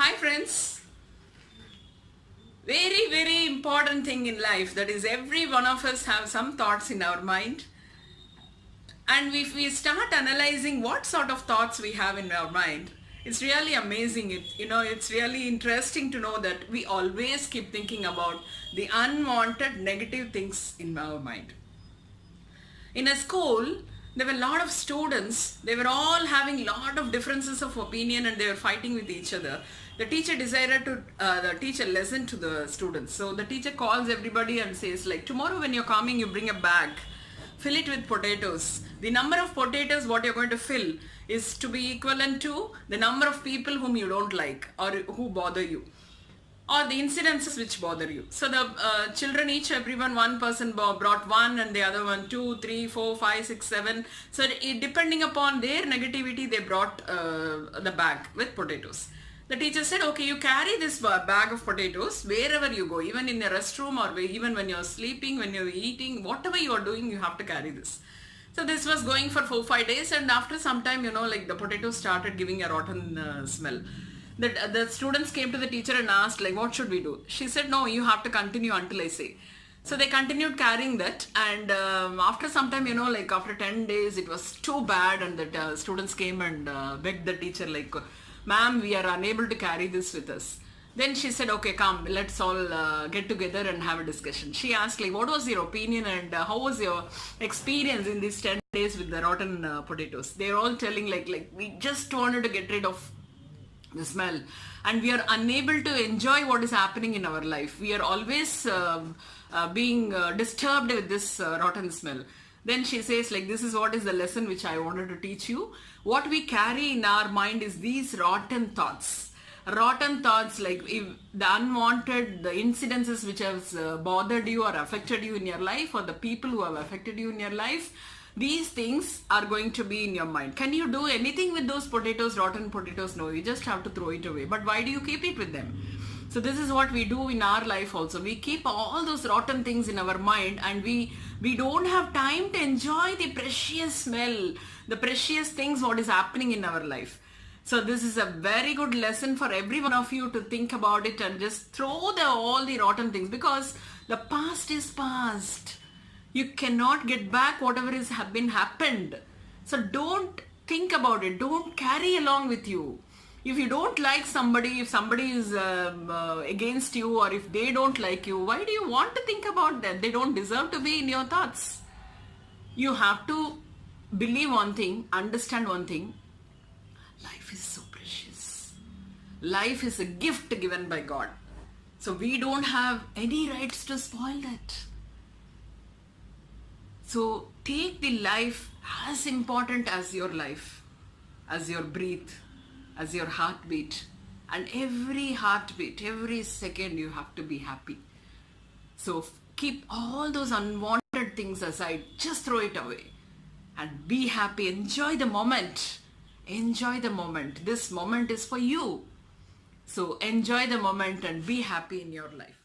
Hi friends, very important thing in life, that is every one of us have some thoughts in our mind, and if we start analyzing what sort of thoughts we have in our mind, it's really amazing. It's really interesting to know that we always keep thinking about the unwanted negative things in our mind. In a school, there were a lot of students. They were all having a lot of differences of opinion and they were fighting with each other. The teacher decided to teach a lesson to the students. So the teacher calls everybody and says, like, tomorrow when you're coming, you bring a bag, fill it with potatoes. The number of potatoes what you're going to fill is to be equivalent to the number of people whom you don't like or who bother you, or the incidences which bother you. So the children, everyone, one person brought one and the other one 2, 3, 4, 5, 6, 7. So depending upon their negativity, they brought the bag with potatoes. The teacher said, okay, you carry this bag of potatoes wherever you go, even in the restroom or even when you're sleeping, when you're eating, whatever you are doing, you have to carry this. So this was going for 4-5 days, and after some time, like the potatoes started giving a rotten smell. The students came to the teacher and asked, like, what should we do? She said, no, you have to continue until I say. So they continued carrying that, and after some time, like after 10 days, it was too bad, and the students came and begged the teacher, like, ma'am, we are unable to carry this with us. Then she said, okay, come, let's all get together and have a discussion. She asked, like, what was your opinion and how was your experience in these 10 days with the rotten potatoes? They're all telling, like, we just wanted to get rid of the smell, and we are unable to enjoy what is happening in our life. We are always being disturbed with this rotten smell. Then she says, like, this is what is the lesson which I wanted to teach you. What we carry in our mind is these rotten thoughts. Rotten thoughts, like if the unwanted, the incidences which have bothered you or affected you in your life, or the people who have affected you in your life, these things are going to be in your mind. Can you do anything with those potatoes, rotten potatoes? No, you just have to throw it away. But why do you keep it with them? So this is what we do in our life also. We keep all those rotten things in our mind, and we don't have time to enjoy the precious smell, the precious things what is happening in our life. So this is a very good lesson for every one of you to think about it and just throw all the rotten things, because the past is past. You cannot get back whatever has been happened. So don't think about it. Don't carry along with you. If you don't like somebody, if somebody is against you, or if they don't like you, why do you want to think about that? They don't deserve to be in your thoughts. You have to believe one thing, understand one thing. Life is so precious. Life is a gift given by God. So we don't have any rights to spoil that. So take the life as important as your life, as your breath, as your heartbeat. And every heartbeat, every second, you have to be happy. So keep all those unwanted things aside. Just throw it away and be happy. Enjoy the moment. Enjoy the moment. This moment is for you. So enjoy the moment and be happy in your life.